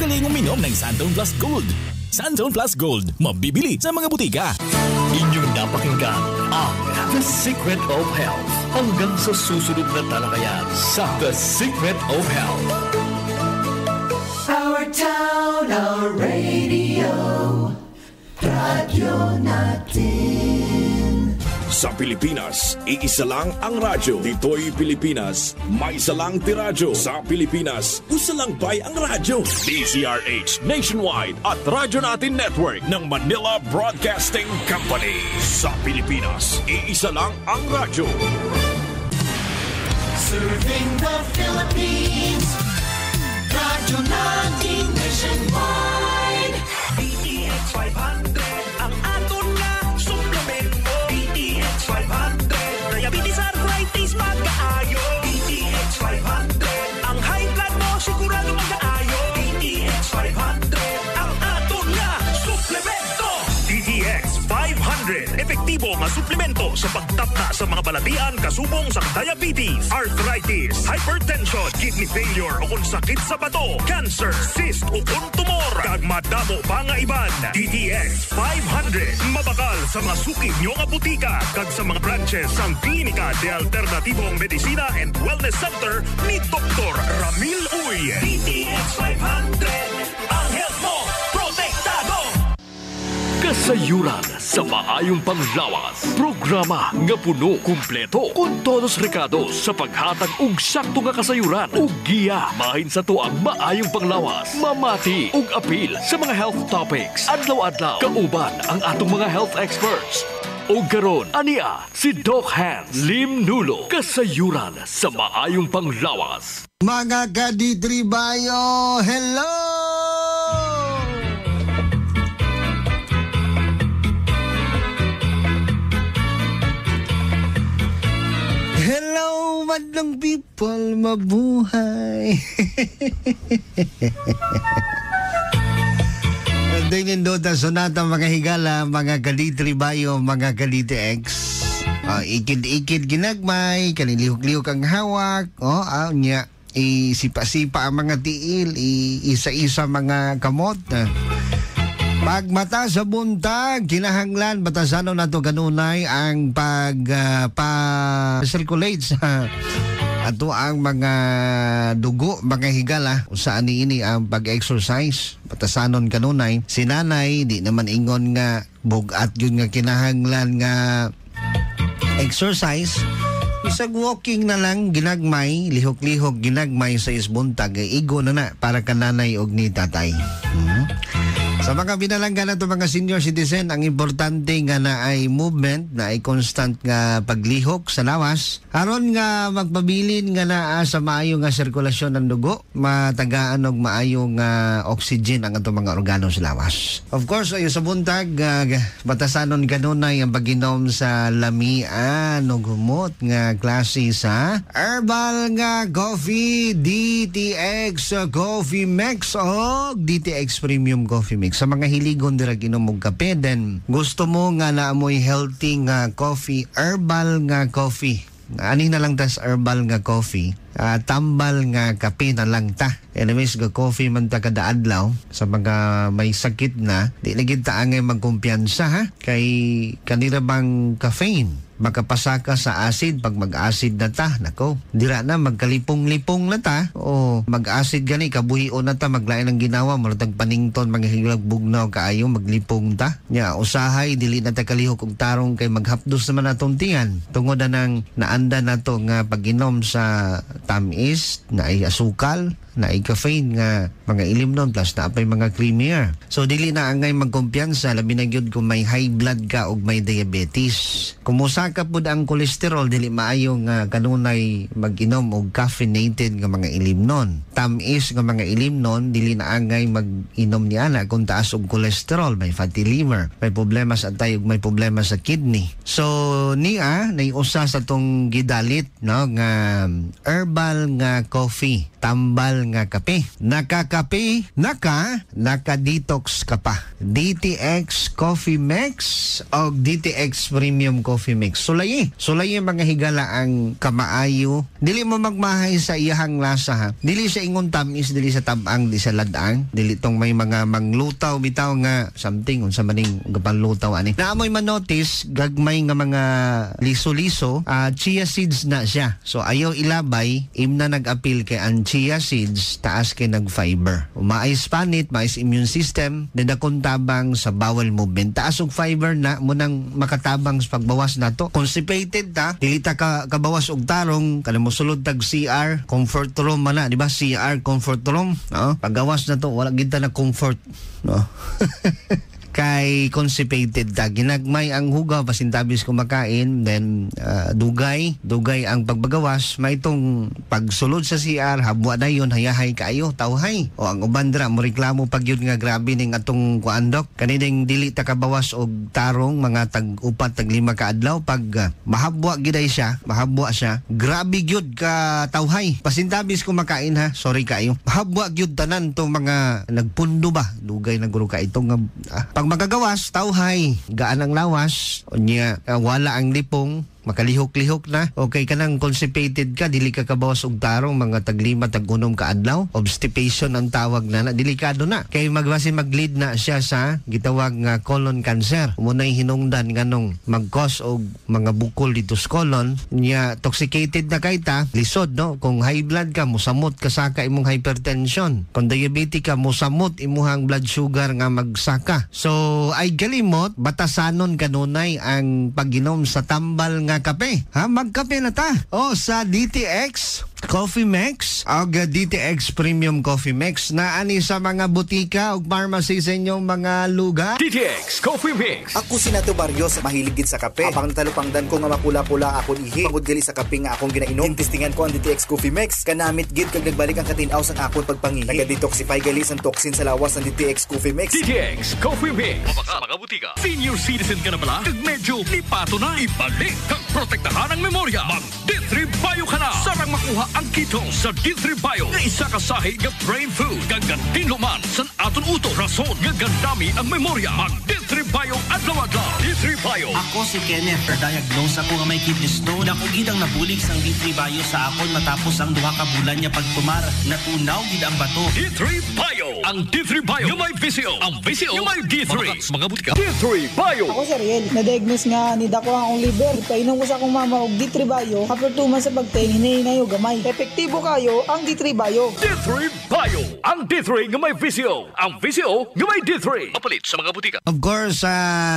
Magaling uminom ng Santone Plus Gold. Santone Plus Gold, mabibili sa mga butika. Inyong napakinggan ang The Secret of Health. Hanggang sa susunod na talakayan sa The Secret of Health. Our town, our radio, radyo natin. Sa Pilipinas, iisa lang ang radyo. Dito'y Pilipinas, may isa lang tiradyo. Sa Pilipinas, isa lang bay ang radyo. DZRH Nationwide at Radyo Natin Network ng Manila Broadcasting Company. Sa Pilipinas, iisa lang ang radyo. Serving the Philippines, Radyo Natin Nationwide. DTX 500 ang aton nga suplemento. DTX 500 diabetes, arthritis, mag-aayo. DTX 500 ang high blood mo sigurado mag-aayo. DTX 500 ang aton nga suplemento. DTX 500 epektibo nga suplemento sa pagtapna sa mga balatian kasubong sa diabetes, arthritis, hypertension, kidney failure o kung sakit sa bato, cancer, cyst o kung tumor, kag madamo pa nga iban. DTX 500 mabakal sa mga suki nyo nga butika kag sa mga branches sang Klinika de Alternatibong Medicina and Wellness Center ni Dr. Ramil Uy. DTX 500 ang health mo protektado. Kasayuran sa maayong panglawas. Programa nga puno, kumpleto, kung todos recados sa paghatag og sakto nga kasayuran ug giya mahin sa tuang maayong panglawas. Mamati ug apil sa mga health topics. Adlaw-adlaw kauban ang atong mga health experts. O karon ania si Doc Hans Lim Nulo. Kasayuran sa maayong panglawas. Mga kaditribayo, hello! Hello, madlang people, mabuhay. Nindota sonata mga higala, mga kalitribayo, mga kaliti-ex. Ikid-ikid ginagmay, kanilihok-lihok ang hawak. Niya, isipa-sipa ang mga tiil, isa-isa mga kamot. Pagmata sa buntag, kinahanglan batasano nato kanunay ang pa-circulate sa ato ang mga dugo, mga higala. Saan ini ang pag-exercise? Batasanon kanunay. Si nanay, di naman ingon nga bugat yun nga kinahanglan nga exercise. Isang walking na lang, ginagmay, lihok-lihok, ginagmay sa isbuntag, igo na para kananay og ni tatay. Sa mga binalanggan nato mga senior citizen, ang importante nga na ay movement, na ay constant nga paglihok sa lawas. Aron nga magpabilin nga naa sa maayo nga sirkulasyon ng dugo, matagaan og maayo nga oxygen ang atong mga organo sa lawas. Of course, ayo sa buntag, batasanon kanunay ang pag-inom sa lamian o humot nga klase sa herbal nga coffee, DTX Coffee Mix o DTX Premium Coffee Mix. Sa mga hiligon dira ginom og kape, then gusto mo nga naamoy healthy nga coffee, herbal nga coffee. Ani na lang tas herbal nga coffee. Tambal nga kape na lang ta. Anyways, ga coffee man ta kada adlaw sa mga may sakit na, di na gid ta angay magkumpiyansa ha. Kay kanira bang caffeine makapasaka sa acid. Pag mag-acid na ta, nako, dira na magkalipong-lipong na ta, o mag-acid gani kabuhion na ta, maglain ng ginawa maratag panington, mga hilag bugnaw kaayo maglipong ta nya. Usahay dili na ta kalihok og tarong kay maghapdos naman atong tiyan tungod na nang naanda na to nga pag-inom sa tamis na ay asukal, na ay caffeine nga mga ilimnon plus na apay mga creamier. So dili na angay magkumpiyansa labi na gyud kung may high blood ka og may diabetes. Kumusa ka pud ang kolesterol, dili maayo nga kanunay mag-inom og caffeinated nga mga ilimnon. Tamis nga mga ilimnon dili na angay mag-inom niya na kung taas og kolesterol, may fatty liver, may problema sa atay ug may problema sa kidney. So niya nay usa sa tong gidalit no nga herbal nga coffee, tambal nga kape. Nakakape, naka-detox ka pa. DTX Coffee Mix o DTX Premium Coffee Mix. Sulayi mga higala ang kamaayo. Dili mo magmahay sa iyahang lasa ha. Dili sa ingon tamis, dili sa tabang, di sa ladang. Dili tong may mga manglutaw bitaw nga something unsa maning gapanlutaw ani. Naamoy manotice gagmay nga mga liso-liso, chia seeds na siya. So ayaw ilabay, imna nag-appeal kay ang chia seeds taas kay nag-fiber. Maayos panit, maayos immune system, dadakon tabang sa bowel movement. Taas og fiber na munang makatabang sa pagbawas nato. Constipated ta, dili ta kabawas og tarong, kada mo sulod tag CR, comfort room man na, di ba? CR comfort room, no? Paggawas na to, wala gid ta na comfort, no? Kay constipated ta, ginagmay ang hugaw pasintabis kumakain, then dugay ang pagbagawas. May itong pagsulod sa CR, habwa na yun, hayahay kaayo, tawhay. O ang ubandra mo reklamo pag yun nga grabe ning atong kuandok, kanining dili ta kabawas og tarong mga tag-upat tag-lima ka adlaw. Pag mahabwa giday siya, grabe gyud ka tawhay. Pasintabis kumakain ha, sorry kaayo. Mahabwa gyud tanan tong mga nagpundo ba, dugay na guro ka itong pag magagawas, tawhay, gaan ang lawas, unya, wala ang lipong, makalihok-lihok na. Okay ka nang constipated ka, dili ka kabawas og tarong, mga taglima, tagunom ka adlaw. Obstipation ang tawag na, delikado na. Kay maglid na siya sa gitawag nga colon cancer. Muna'y hinungdan nganong mag-cause og mga bukol dito sa colon. Nya, toxicated na kay ta, lisod, no? Kung high blood ka, musamot ka saka imong hypertension. Kung diabetic ka, musamot imuhang blood sugar nga magsaka. So, ay galimot, batasanon kanunay ang pag-inom sa tambal nga kape. Ha, magkape na ta. O sa DTX Coffee Mix o DTX Premium Coffee Mix na ani sa mga butika o pharmacy sa inyong mga lugar. DTX Coffee Mix. Ako si Nato Barrios, mahiligid sa kape. Apang talupangdan ko nga makula-pula akong ihi. Pagod gali sa kape nga akong ginainom. Testingan ko ang DTX Coffee Mix. Kanamit gid kag nagbalik ang katinaw sa akong pagpangihi. Naga-detoxify gali sa toxin sa lawas ng DTX Coffee Mix. DTX Coffee Mix. Mabaka mga butika. Senior citizen ka na pala? Kag medyo lipato na. Ibalik kag protektahan ang memorya. Mag D3 Bio ka na. Sarang makuha ang keto sa D3 Bio nga isa ka sahi nga brain food gagantin luman san aton uto rason nga gandami ang memorya. Mag D3 Bio adlaw-adlaw. D3 Bio. Ako si Kenneth. Diagnose ako nga may kidney stone. Ako gid ang nabulig sang D3 Bio sa akon matapos ang 2 ka bulan niya pagtumar. Natunaw gid ang bato. D3 Bio. Ang D3 Bio yung may VCO. Ang VCO yung may D3. Mga butika. D3 Bio. Ako si Riel. Na-diagnose nga ni dako ang liver. Painom ko sa akong mama og D3 Bio. After 2 months sa pagtingin, hinahinay o gamay. Epektibo kayo ang D3 Bio. D3 Bio. Ang D3 nga may VCO. Ang VCO nga may D3. Papalit sa mga butika. Of course,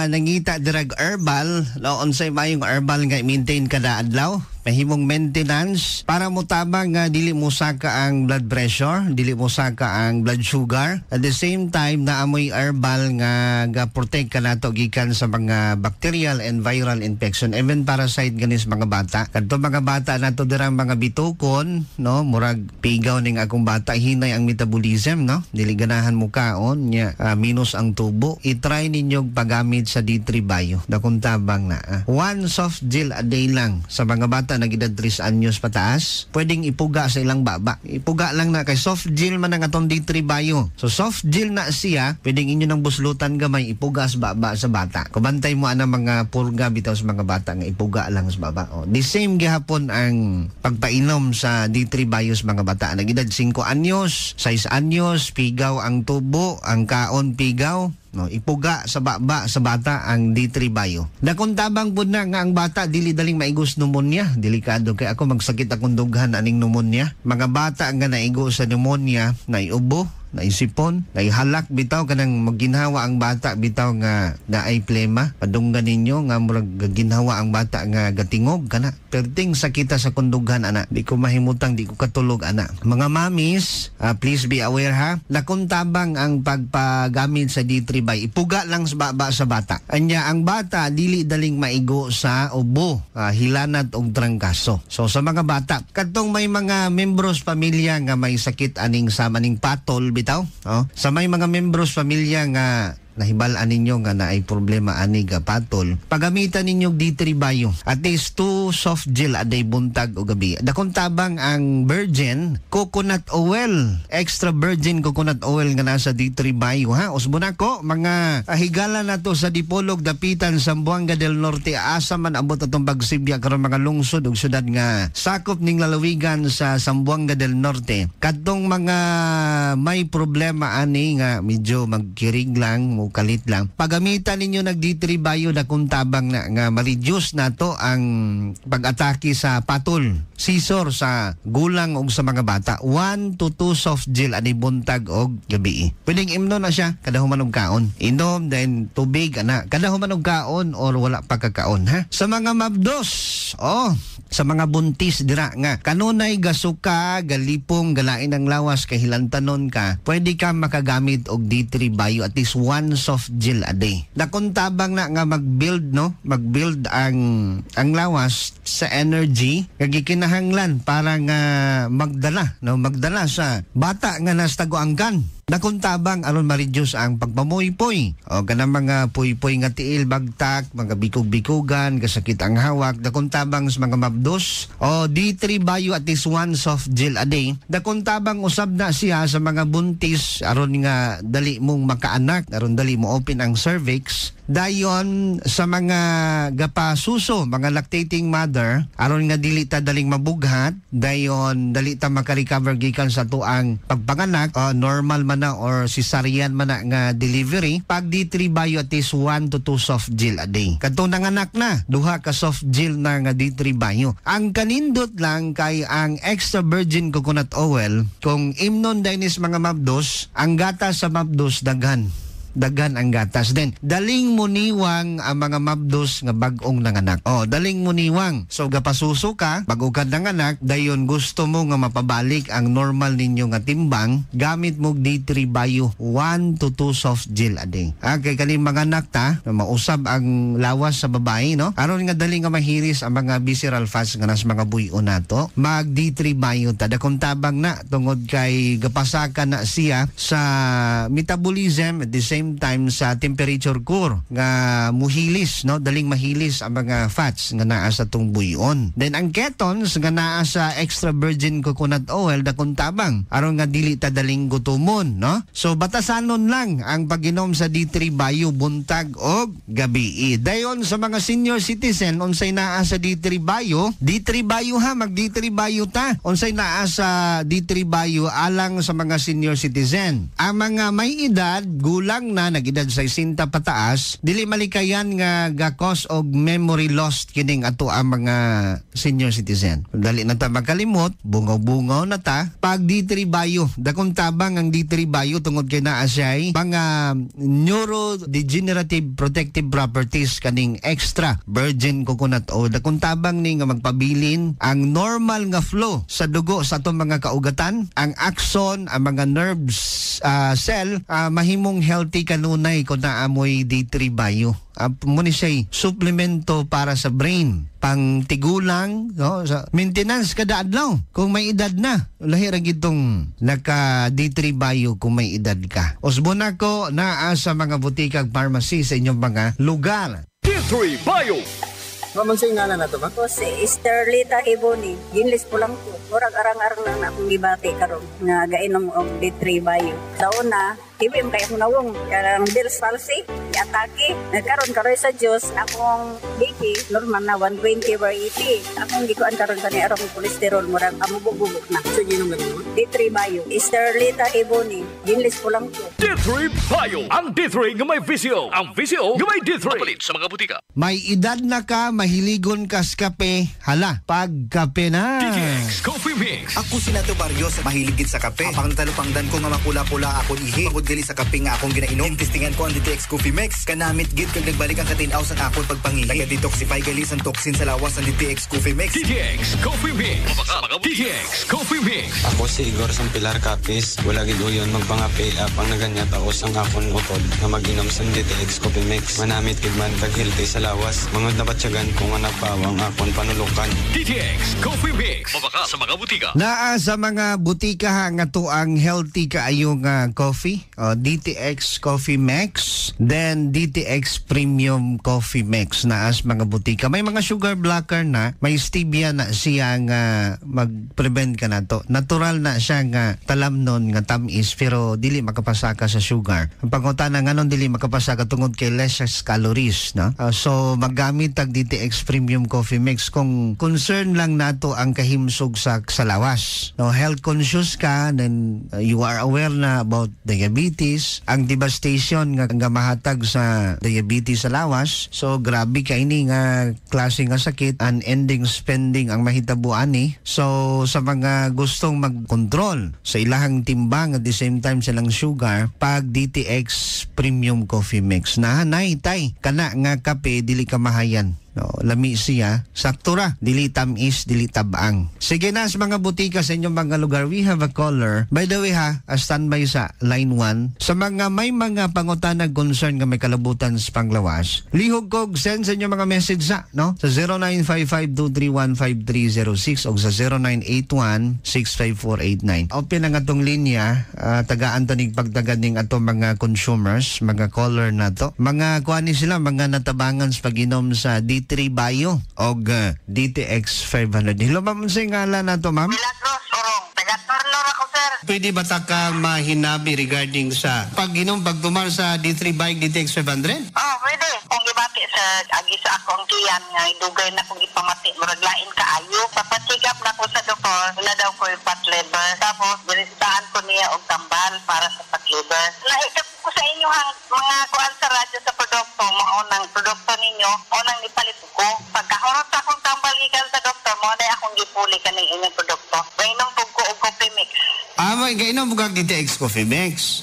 nangita dirag herbal, laon sa mayong herbal nga i-maintain kada adlaw. Mahimong maintenance para mo tabang nga dili mo saka ang blood pressure, dili mo saka ang blood sugar. At the same time, naamoy herbal nga protect ka nato gikan sa mga bacterial and viral infection, even parasite ganis mga bata. Kadto mga bata nato dirang mga bitukon, no, murag pigaw ning akong bata, hinay ang metabolism, no. Dili ganahan mo kaon nya minus ang tubo. I-try ninyo paggamit sa D3 Bio. Dakong tabang na. One soft gel a day lang sa mga bata nagidad 3 anyos pataas, pwedeng ipuga sa ilang baba. Ipuga lang na kay soft gel man ang atong D3 Bio. So soft gel na siya, pwedeng inyo nang buslutan gamay ipuga sa baba sa bata. Kubantay mo ana mga purga bitaw sa mga bata nga ipuga lang sa baba. O, the same gihapon ang pagpainom sa D3 Bio sa mga bata. Nagidad 5 anyos, 6 anyos, pigaw ang tubo, ang kaon pigaw. No, ipuga sa baba sa bata ang D3 Bio. Dakon tabang pud na nga ang bata dili daling maigos pneumonia. Delikado kay ako magsakit akong dughan aning pneumonia. Mga bata nga naigo sa pneumonia, naiubo, naisipon, naihalak bitaw kanang magginhawa ang bata bitaw nga naay plema. Padunggan ninyo nga murag ginhawa ang bata nga gatingog kana. Perting sakita sa kundughan ana. Di ko mahimutang, di ko katulog ana. Mga mamis, please be aware ha. Lakon tabang ang pagpagamit sa D3 Bio. Ipuga lang sa baba sa bata. Anya ang bata dili daling maigo sa ubo, hilanat og trangkaso. So sa mga bata, kadtong may mga membros pamilya nga may sakit aning sa maning patol bitaw, sa may mga membros pamilya nga nahibalaan ninyo nga na ay problema ani ga patol, pagamitan ninyo D3 Bio. At least 2 soft gel a day buntag o gabi. Dakong tabang ang virgin coconut oil, extra virgin coconut oil nga nasa D3 Bio ha. Usbo na ko mga higala na to sa Dipolog, Dapitan, Zamboanga del Norte, asa man abot atong pagsibya karon mga lungsod ug syudad nga sakop ning lalawigan sa Zamboanga del Norte. Kadtong mga may problema ani nga medyo magkirig lang, mukalit lang, pagamitan ninyo nag D3 Bio na kuntabang na nga ma-reduce nato ang pag-atake sa patol, seizure sa gulang ug sa mga bata. 1 to 2 soft gel ani buntag og gabi. Pwedeng imnon na siya kada human og kaon. Inom then tubig ana kada human og kaon or wala pa kakaon ha. Sa mga mabdos, sa mga buntis dira nga kanunay gasuka, galipong, galain ang lawas kay hilantanon ka, pwede ka makagamit og D3 Bio at least 1 soft gel a day. Nakuntabang na nga mag-build ang lawas sa energy kag kinahanglan para nga magdala sa bata nga nastaguangkan. Nakuntabang aron ma-reduce ang pagpamuypoy o kanang mga puypoy nga tiil, bagtak, mga bikog-bikugan, kasakit ang hawak. Nakuntabang sa mga mabdos o D3 Bio at least 1 soft gel a day. Nakuntabang usab na siya sa mga buntis aron nga dali mong makaanak, aron dali mo open ang cervix. Dayon sa mga gapasuso, mga lactating mother, aron nga dili ta daling mabughat, dayon dali ta maka-recover gikan sa tuang pagpanganak, normal man na or cesarean man na nga delivery. Pag D3 Bio at least 1 to 2 soft gel a day. Kadtong nanganak na, 2 ka soft gel na nga D3 Bio. Ang kanindot lang kay ang extra virgin coconut oil, kung imnon dinis mga mabdos, ang gatas sa mabdos daghan ang gatas din. Daling muniwang ang mga mabdos nga bag-ong nanganak. Daling muniwang. So gapasuso ka, bago ka nanganak, dayon gusto mo nga mapabalik ang normal ninyo nga timbang, gamit mo D3 Bio 1 to 2 soft gel a day. Kay kaning mga anak ta, mausab ang lawas sa babae, no? Aron nga dali nga mahiris ang mga visceral fats nga nas mga buyo nato, mag D3 Bio ta. Dakong tabang na tungod kay gapasaka na siya sa metabolism at the same time sa temperature core nga muhilis, no, daling mahilis ang mga fats nga naa sa tong buyon. Then ang ketones nga naa sa extra virgin coconut oil dakong tabang aron nga dili ta daling gutomon, no? So batasanon lang ang pag-inom sa D3 Bio buntag og gabi. Dayon sa mga senior citizen unsay naa sa D3 Bio, D3 Bio ha, mag D3 Bio ta. Unsay naa sa D3 Bio alang sa mga senior citizen. Ang mga may edad, gulang na nag-edad sa 60 pataas, dili malikayan nga gakos og memory lost kining ato ang mga senior citizen. Dali na ta makalimot, bungaw-bungaw na ta. Pag D3 Bio, dakong tabang ang D3 Bio tungod kay naa siya mga neurodegenerative protective properties kaning extra virgin coconut oil. Dakong tabang ni nga magpabilin ang normal nga flow sa dugo sa atong mga kaugatan, ang axon, ang mga nerves cell, mahimong healthy kanunay kung naamoy D3 Bio. Muna siya suplemento para sa brain, pang tigulang, no, sa maintenance kada adlaw kung may edad na. Lahi ra gitong naka D3 Bio kung may edad ka. Usbon ako naa sa mga butikag pharmacy sa inyong mga lugar. D3 Bio. Mamunsay nga na to ba? Ako si Esterlita Iboni. Ginlis po lang po. Murag arang-arang lang na akong gibati karon nga gainom og D3 Bio. Daon na, hibim kayo kong nawong. Karang Bell's palsy, atake. Nagkaroon sa Diyos, akong BP, normal na 120/80. Akong gikuan karon kani arong kolesterol, murag amubog-bubog na. Sige nung ganun? D3 Bio. Esterlita Iboni. Ginlis po lang po. D3 Bio. Ang D3 nga may visyo. Ang visyo nga may D3. Papalit sa mga butika. May edad na ka, mahiligon ka sa kape, hala, pagkape na. DTX Coffee Mix. Ako si Nato Barrios, mahiligid sa kape. Apang talupangdan ko nga makula-pula akon ihi. Pagod gali sa kape nga akong ginainom. Testingan ko ang DTX Coffee Mix. Kanamit gid kag nagbalik ang katinaw sa akon pagpangihi. Taga-detoxify gali sa toxin sa lawas ng DTX Coffee Mix. DTX Coffee Mix. DTX Coffee Mix. Ako si Igor Sampilar Capis. Wala gid uyon magpangape apang naganyat ako sang akon utod nga mag-inom sa DTX Coffee Mix. Manamit gid man kag healthy sa lawas. Mangod na batyagan kung anak pawang akon panulukan. DTX Coffee Mix. Mabaka sa mga butika. Naa sa mga butika nga to ang healthy kaayo nga coffee DTX Coffee Mix, then DTX Premium Coffee Mix na as mga butika. May mga sugar blocker na, may stevia na siya nga mag-prevent ka na to. Natural na siya nga talamnon nga tamis pero dili makapasaka sa sugar. Ang pangutana nga nun dili makapasaka tungod kay less calories, no? So maggamit tag DTX Premium Coffee Mix kung concern lang nato ang kahimsog sa lawas. No, health conscious ka, then you are aware na about diabetes, ang devastation nga mahatag sa diabetes sa lawas. So grabe ka ini nga klase nga sakit, unending spending ang mahitabuan ni. So sa mga gustong mag-control sa ilahang timbang at the same time silang sugar, pag DTX Premium Coffee Mix na hanay tay kana nga kape dili ka mahayan. No, lami siya, saktura, dili tamis, dili tabang. Sige na sa mga butika sa inyong mga lugar, we have a caller. By the way ha, standby sa line 1. Sa mga may mga pangutanag concern nga may kalabutan sa panglawas, lihog kog send sa inyong mga message sa, no? Sa 0955-231-5306 o sa 0981-65489. Open ang atong linya, tagaan tanig pagtagad ning atong mga consumers, mga caller na to. Mga kuani sila, mga natabangan sa pag-inom sa D3 Bio o DTX 500. Hello ma'am, sa ngalan na to ma'am? Milagros, Orong. Taga-Tornor ako, sir. Pwede ba ta ka mahinabi regarding sa pag-inom, pagtumar sa D3 Bike DTX 500? Oh, pwede. Kung gibati sa agi sa ako ang kiyan nga idugay na kung ipamati muraglain kaayo. Papasigap na ko sa doktor, na daw ko yung fat liver. Tapos binistaan ko niya og tambal para sa fat liver. Naikap ko sa inyo hang mga kuan sa radyo sa produkto, maunang produkto ninyo, unang ipalit ko. Pagkahurot sa akong tambal gikan sa doktor, mo na akong gipuli kaning inyong produkto. Mainom po ko og coffee mix. May gainom bugag DTX Coffee Mix.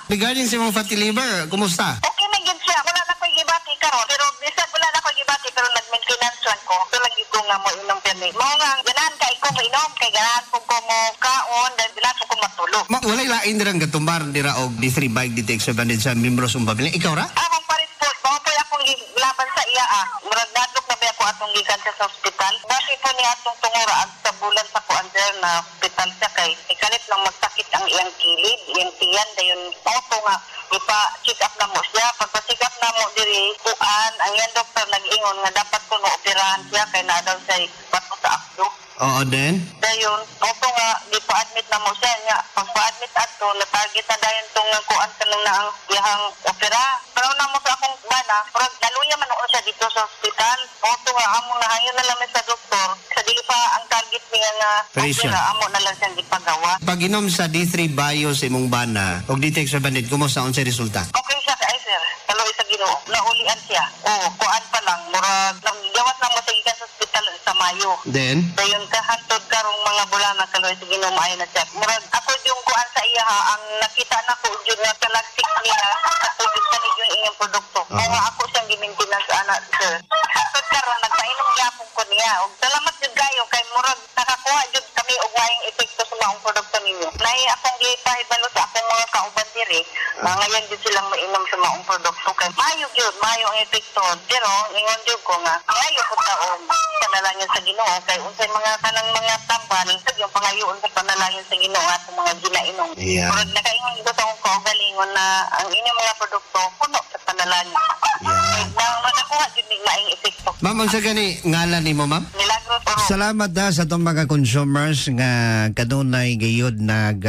Regarding sa mga fatty liver, kumusta? Okay na gid siya. Wala na ko gibati karon, pero bisag wala na ko gibati pero nag-maintenance lang ko. So lagi ko nga mo inom permi. Mo nga ganahan kay ko inom kay ganahan ko mo kaon dan ganahan ko matulog. Walay lain dirang gatumbar dira og D3 Bike DTX 700 sa membros ng pamilya. Ikaw ra? Among pa-report, mo po akong laban sa iya Murag nadlok na ba ako atong gikan sa hospital. Basi po ni atong tungura at sa bulan sa kuander na hospital siya kay ikalit lang magsakit ang iyang kilid, iyang tiyan dayon auto nga ipa-check up na mo siya. Pagpa-check up na mo diri kuan ang iyang doktor nag-ingon nga dapat ko no operahan siya kay na daw siya bato sa akdo. Oo, then? Dayon, auto nga di pa-admit na mo siya nga. Pag-pa-admit ato na-target na dayon tong kuan kanang na ang iyang opera. Pero na mo sa akong bana, murag naluya man siya dito sa hospital. Auto nga amo na hangyo na lang sa doktor. Sa dili pa ang target niya nga opera, amo na lang siyang gipagawa. Pag-inom sa D3 Bio sa imong bana og DTX 700, kumusta ang resulta? Okay siya kay sir. Kaloy sa Ginoo. Naulian siya. Kuan pa lang murag gawas lang masagikan sa hospital sa Mayo. Then? Dayon kahantod karong mga bulan na kaloy sa Ginoo maayo na siya. Murag ako yung kuan sa iya ang nakita na ko jud nga talagsik niya sa tubig sa yung inyong produkto. Kaya ako siyang gi-maintenance ana sir. Hantod karon nagpainom gyapon ko niya. Og salamat jud kayo kay murag nakakuha jud kami og maayong epekto sa mga produkto ninyo. Nay akong gipahibalo sa akong mga kauban diri, ngayon jud silang mainom sa mga produkto kay mayo jud, mayo ang epekto. Pero ingon jud ko nga, mayo ko taon panalangin sa Ginoo kay unsay mga kanang mga tambal yung pangayoon sa panalangin sa Ginoo at mga ginainom. Murag nakaingon ko taong ko galingon na ang inyong mga produkto puno sa panalangin. Nang makakuha jud ning maayong epekto. Ma'am, ang sa gani ngalan nimo, ma'am? Milagros Oro. Salamat sa itong mga consumers nga kanunay gayud nag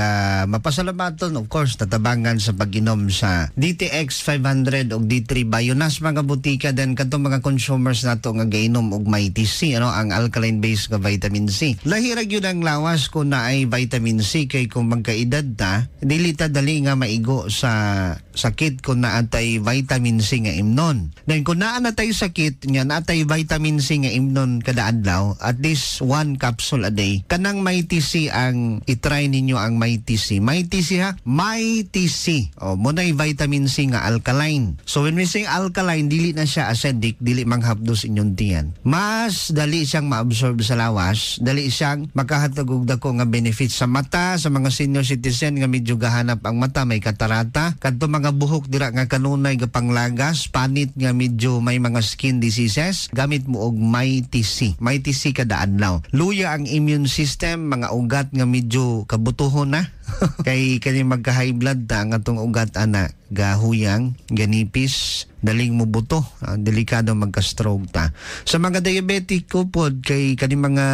mapasalamaton, of course, tatabangan sa pag-inom sa DTX 500 o D3 Bionas mga butika din katong mga consumers nato nga gainom og may TC, ang alkaline based nga vitamin C. Lahirag yun ang lawas kung na ay vitamin C kay kung magkaedad ta, dili ta dali nga maigo sa sakit kung naatay vitamin C nga imnon. Then kung naanatay sakit nga naatay vitamin C nga imnon kada adlaw, at least 1 capsule a day. Kanang may TC ang itry ninyo ang may TC. May TC ha? May TC. Munay vitamin C nga alkaline. So when we say alkaline, dili na siya acidic, dili manghapdos inyong tiyan. Mas dali siyang maabsorb sa lawas, dali siyang makahatag og dako nga benefit sa mata, sa mga senior citizen nga medyo gahanap ang mata, may katarata, kadto mga buhok dira nga kanunay nga panglagas, panit nga medyo may mga skin diseases, gamit mo og Mighty C. Mighty C kada adlaw. Luya ang immune system, mga ugat nga medyo kabutuhon na. Kay kani magka-high blood ta ang atong ugat ana, gahuyang, ganipis, daling mo buto, delikado magka-stroke ta. Sa mga diabetic ko pod, kay kani mga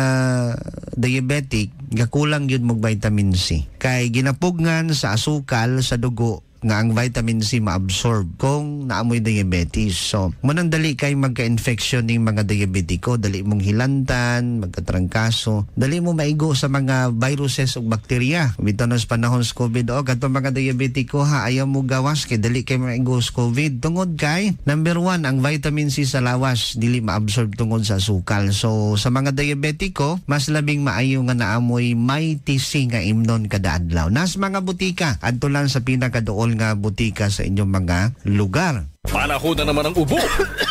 diabetic gakulang yun mag vitamin C. Kay ginapugngan sa asukal sa dugo nga ang vitamin C maabsorb kung naamoy diabetes. So, munang dali kay magka-infection ng mga diabetiko, dali mong hilantan, magkatrangkaso, dali mo maigo sa mga viruses o bakterya. Bito na sa panahon sa COVID, kato mga diabetiko ayaw mo gawas kay dali kay maigo sa COVID. Tungod kay, number 1, ang vitamin C sa lawas, dili maabsorb tungod sa sukal. So, sa mga diabetiko, mas labing maayo nga naamoy Mighty C nga imnon kada adlaw. Nas mga butika, adto lang sa pinakadool nga butika sa inyong mga lugar. Panahon na naman ang ubo,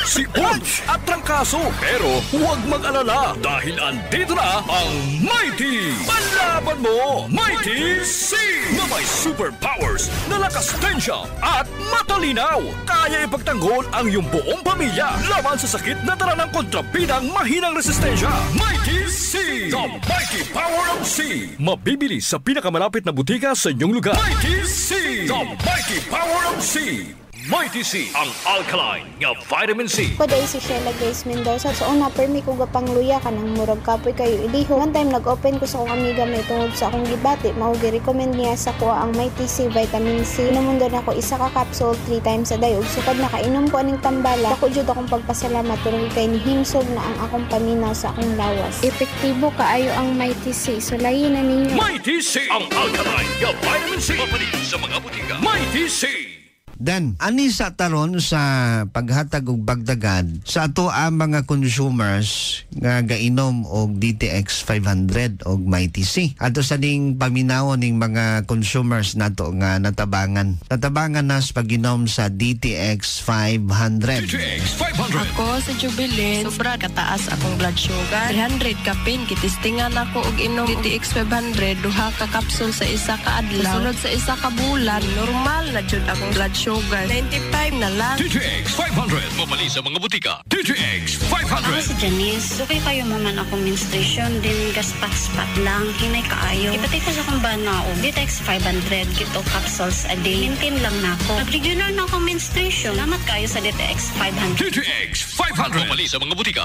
sipon at trangkaso. Pero huwag mag-alala dahil andito na ang Mighty Panlaban Mo Mighty C na may superpowers na lakas tensya at matalinaw. Kaya ipagtanggol ang iyong buong pamilya laban sa sakit na dala ng kontrabidang mahinang resistensya. Mighty C, the mighty power of C. Mabibili sa pinakamalapit na butika sa inyong lugar. Mighty C, the mighty power of C. Mighty C, ang alkaline nga vitamin C. Ko dahil si Sheila Grace Mendoza. So una, permi ko gapangluya ka ng murag kapoy kayo iliho. One time, nag-open ko sa akong amiga may tungod sa akong gibati. Maugi-recommend niya sa kuha ang Mighty C vitamin C. Inamundan ako isa ka capsule 3 times a day. Ug sukad nakainom ko aning tambala. Ako jud akong pagpasalamat tungod kay nihimsog na ang akong paminaw sa akong lawas. Epektibo kaayo ang Mighty C. So layin na ninyo. Mighty C, ang alkaline nga vitamin C. Papalit sa mga butika. Mighty C. Dan, ani sa taron sa paghatag og bagdagan sa ato ang mga consumers nga gainom og DTX 500 og Mighty C. Ato sa ning paminawon ning mga consumers nato nga natabangan na sa pag-inom sa DTX 500. DTX 500. Ako sa Jubilin, sobra kataas akong blood sugar. 300 kapin, kitistingan ako og inom DTX 500, duha ka kapsul sa isa ka adlaw. Sunod sa isa ka bulan, normal na jud akong blood sugar. 95 na lang. DTX 500. Mabali sa mga butika. DTX 500. Ako si Janice. Okay kayo maman akong menstruation. Din gaspat-spat lang. Hinay kaayo. Ipatay ko sa kong banao. DTX 500. Kito capsules a day. Maintain lang na ako. Nag-regular na akong menstruation. Salamat kayo sa DTX 500. DTX 500. Mabali sa mga butika.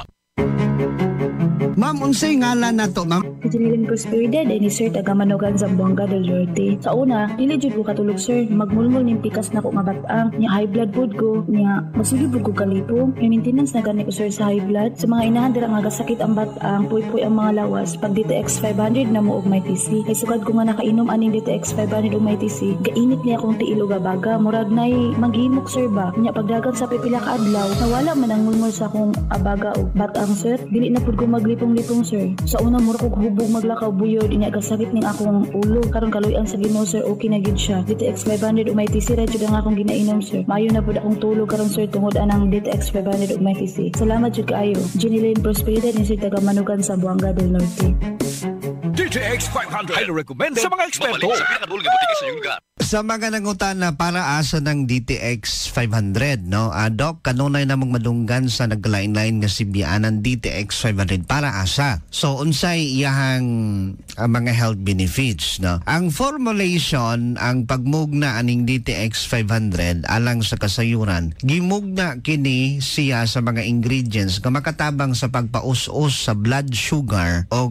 Ma'am, unsay ngalan na to, ma'am? Janiline Prosperidad ni Sir taga Manogan, Zamboanga del Norte. Sa una, dili jud ko katulog sir, magmulmul ning pikas na ko mabat-ang, nya high blood pod ko, nya magsugod ko kalipo. May maintenance na gani ko sir sa high blood. Sa mga inahan dira nga gasakit ang bat-ang, puy-puy ang mga lawas. Pag DTX 500 na mo og Mighty C. Kay sugad ko nga nakainom aning DTX 500 og Mighty C, gainit niya akong tiil og abaga, murag nay maghimok sir ba. Nya pagdagan sa pipila ka adlaw, nawala man ang mulmul sa akong abaga og bat-ang sir. Dili na pod ko maglipong sir. Sa una mura ko hubog maglakaw buyod, inya gasakit ning akong ulo. Karon kaluyan sa Ginoo sir, okay na gid siya. DTX 500 ug Mighty C ra jud ang akong ginainom sir. Maayo na pud akong tulog karon sir tungod anang DTX 500 ug Mighty C. Salamat jud kaayo. Janiline Prosperidad ni Sir taga Manugan, Zamboanga del Norte. DTX 500. Highly recommended sa mga eksperto. Sa pinakadulong butika sa iyong lugar. Sa mga nangutana para asa ng DTX 500, no? Doc, kanunay namang madunggan sa naglain-lain nga sibianan DTX 500 para asa. So, unsay iyahang mga health benefits, no? Ang formulation, ang pagmugna aning DTX 500 alang sa kasayuran, gimugna kini siya sa mga ingredients nga makatabang sa pagpaus-us sa blood sugar o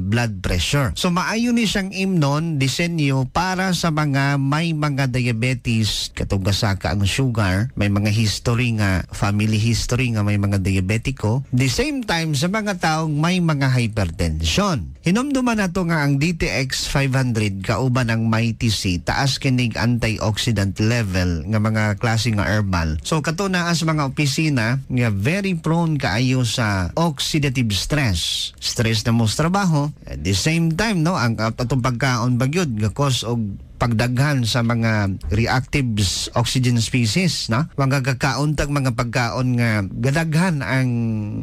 blood pressure. So, maayo ni siyang imnon, disenyo para sa mga may mga diabetes, katong gasaka ang sugar, may mga history nga, family history nga may mga diabetiko. The same time, sa mga taong may mga hypertension. Hinumduman na to nga ang DTX 500 kauban ang Mighty C, taas kinig antioxidant level nga mga klase nga herbal. So kato na as mga opisina nga very prone kaayo sa oxidative stress. Stress na mo sa trabaho. At the same time, no, ang atong pagkaon bagyod nga cause og pagdaghan sa mga reactive oxygen species, no? Mga kakauntag mga pagkaon nga gadaghan ang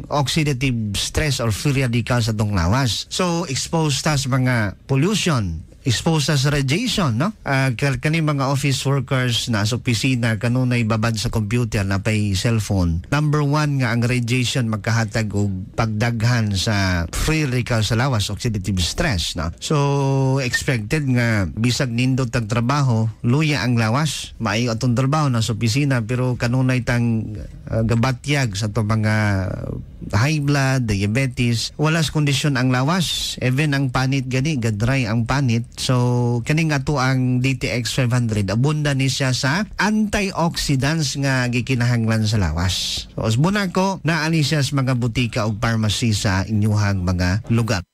oxidative stress or free radicals sa atong lawas. So exposed ta sa mga pollution, exposed sa radiation, no? Kani mga office workers na sa opisina kanunay babad sa computer na pay cellphone. Number 1 nga ang radiation magkahatag og pagdaghan sa free radical sa lawas, oxidative stress, no? So expected nga bisag nindot ang trabaho, luya ang lawas, maayo atong trabaho na sa opisina pero kanunay tang gabatyag sa to mga high blood, diabetes, walas kondisyon ang lawas, even ang panit gani, gadry ang panit. So kaning ato ang DTX 500 abunda ni siya sa antioxidants nga gikinahanglan sa lawas. So usbuna ko naani siya sa mga butika o pharmacy sa inyuhang mga lugar.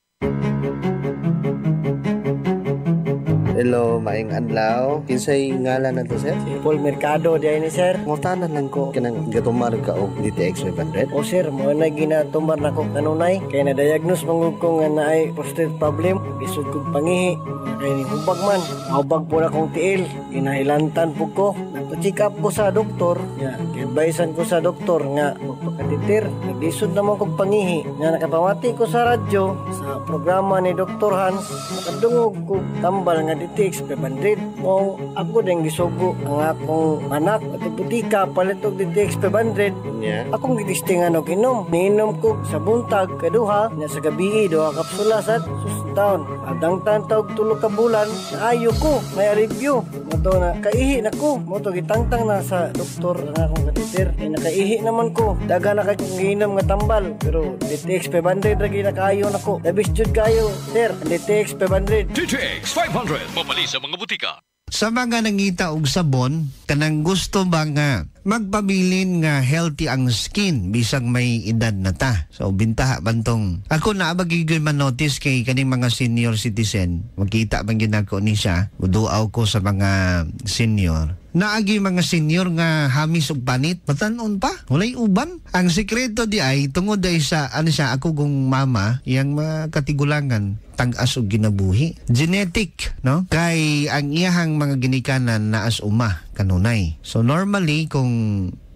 Hello, maing adlaw. Kinsay ngalan na to, sir? Si Paul Mercado diay ni sir. Ngutanan lang ko kanang gatumar ka og DTX 500. O sir, mo na ginatumar na ko kanunay kay na diagnose mangud ko nga naay prostate problem, bisod kog pangihi. Kay ni hubag man, hubag po na kong tiil, kinahilantan po ko. Nagpa-check up ko sa doktor, nga advisean ko sa doktor nga magpakatitir. Naglisod naman kong pangihi. Nga nakapamati ko sa radyo sa programa ni Dr. Hans, nakadungog ko tambal nga DTX 500. O ako din gisugo ang akong anak at butika palit og DTX 500. Yeah. Akong gitistingan og inom. Niinom ko sa buntag kaduha, nya sa gabi duha kapsula sad susuntaon. Adang tantog tulo ka bulan, naayo ko, may review. Moto na kaihi na ko. Moto gitangtang na sa doktor nga akong katitir. Ay nakaihi naman ko. Daga na kay kong giinom nga tambal. Pero DTX 500 lagi nakaayo na ko. Labis jud kayo, sir. DTX 500. DTX 500. Mabali sa mga butika. Sa mga nangita og sabon, kanang gusto ba nga magpabilin nga healthy ang skin bisag may edad na ta. So bintaha bantong. Ako na bagigoy man notice kay kaning mga senior citizen. Magkita man ginako ni siya. Uduaw ko sa mga senior. Naagi mga senior nga hamis og panit, batanon pa, walay uban. Ang sekreto di ay tungod ay sa ako kong mama, yang makatigulangan tag-as og ginabuhi. Genetic, no? Kay ang iyahang mga ginikanan naas uma kanunay. So normally kung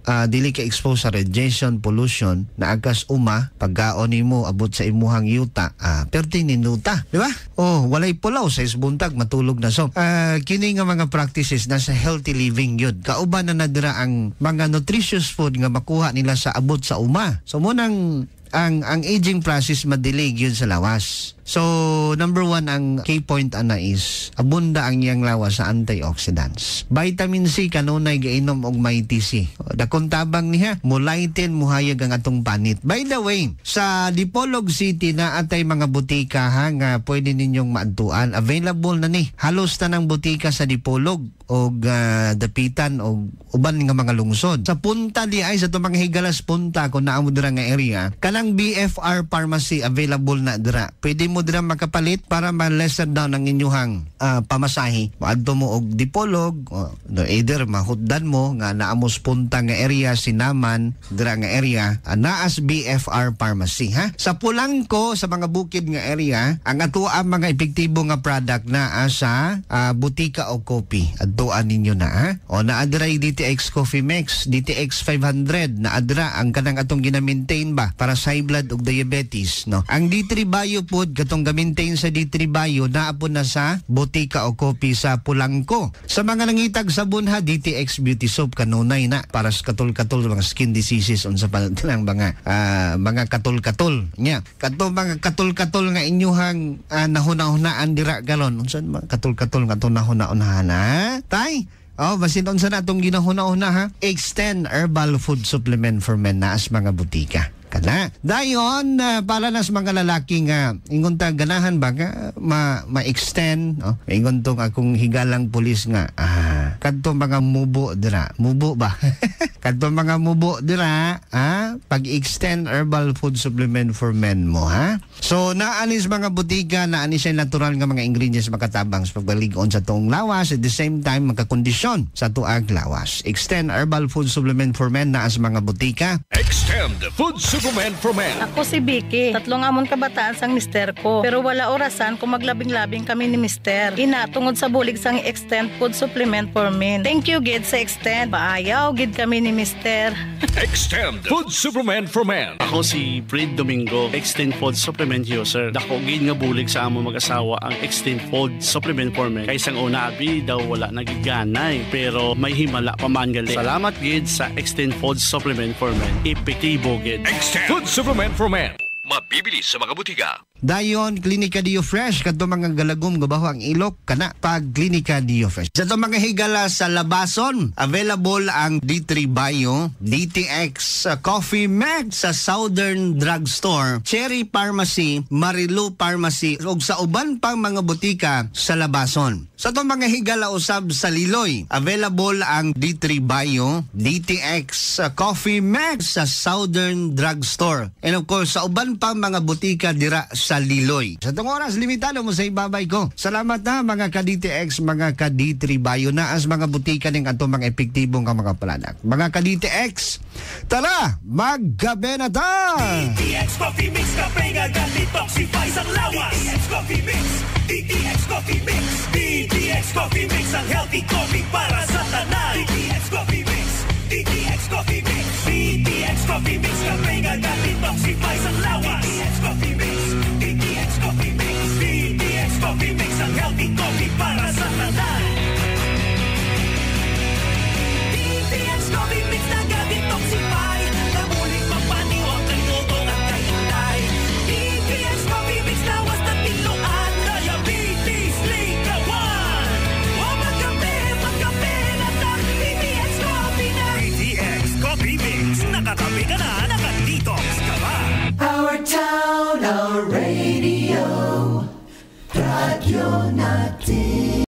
dili ka exposed sa radiation, pollution, naagas uma, pagkaon nimo abot sa imuhang yuta, 13 minuta, di ba? Oh, walay pulaw sa isbuntag, matulog na. So, kini nga mga practices nasa healthy living yun. Kauban na nadira ang mga nutritious food nga makuha nila sa abot sa uma. So, munang ang aging process madilig yun sa lawas. So, number 1 ang key point ana is abunda ang iyang lawas sa antioxidants. Vitamin C kanunay gainom og may TC. Dakong tabang niya, mulaitin muhayag ang atong panit. By the way, sa Dipolog City na atay mga butika ha nga pwede ninyong maadtuan. Available na ni. Halos tanang butika sa Dipolog og dapitan og uban nga mga lungsod. Sa punta di ay sa itong mga higalas punta kung naamo dira nga area, kanang BFR Pharmacy available na dira. Pwede mo dira makapalit para ma-lesser down ang inyuhang pamasahe. Maadto mo og Dipolog, either mahutdan mo nga naamos punta nga area, Sinaman, dira nga area, naas BFR Pharmacy ha. Sa Pulangko, sa mga bukid nga area, ang ato ang mga epektibo nga product na sa butika o kopi. Adtuan ninyo na ha. O naadra DTX Coffee Mix, DTX 500, naadra ang kanang atong gina-maintain ba para sa high blood ug diabetes, no. Ang D3 Bio Food katong ga-maintain sa D3 Bio naapon na sa butika o kopi sa Pulangko. Sa mga nangitag sabon ha, DTX Beauty Soap kanunay na para sa katul-katul mga skin diseases unsa pa lang mga katul-katul nya. Kadto mga katul-katul nga inyuhang nahuna-hunaan dira galon unsa mga katul-katul nga nahuna-unahan ha. Tay, basin unsa na itong ginahuna-una ha? Extend Herbal Food Supplement for Men na as mga butika. Kana. Dayon, para nas mga lalaki nga, ingon ta ganahan ba nga ma-extend, ingon tong akong higalang pulis nga, kadto mga mubo dira. Mubo ba? Kadto mga mubo dira, pag-extend Herbal Food Supplement for Men mo, ha? So, naanis mga butika, naanis siya natural nga mga ingredients makatabang sa pagbaligon sa tuong lawas, at the same time, magkakondisyon sa tuag lawas. Extend Herbal Food Supplement for Men na as mga butika. Extend Food Supplement for Men. Ako si Vicky. 3 amon kabataan sang mister ko. Pero wala orasan kung maglabing-labing kami ni mister. Ina, tungod sa bulig sang Extend Food Supplement for Men. Thank you, gid sa Extend. Paayaw, gid kami ni mister. Extend Food Supplement for Men. Ako si Fred Domingo, Extend Food Supplement user. Dako gid nga bulig sa amo mag-asawa ang Extend Food Supplement for Men. Kaysang una abi daw wala nagiganay pero may himala pa man gali. Salamat gid sa Extend Food Supplement for Men. Epektibo gid. Extend Food Supplement for Men. Mabibili sa mga butika. Dayon, Klinika Dio Fresh, kadto mga galagom gabaho ang ilok, kana pag Klinika Dio Fresh. Sa mga higala sa labason, available ang D3 Bio, DTX Coffee Max sa Southern Drugstore, Cherry Pharmacy, Marilu Pharmacy, ug sa uban pang mga butika sa labason. Sa itong mga higala usab sa Liloy, available ang D3 Bio, DTX Coffee Max sa Southern Drugstore. And of course, sa uban pang mga butika dira sa Liloy. Sa itong oras, limitado mo sa ibabay ko. Salamat na mga ka-DTX, mga ka-D3 Bio na as mga butika ng atong mga epektibong mga product. Mga ka-DTX, tara, maggabi na ta! DTX Coffee Mix, kape nga detoxify sa lawas. DTX Coffee Mix, DTX Coffee Mix, DTX Coffee Mix, ang healthy coffee para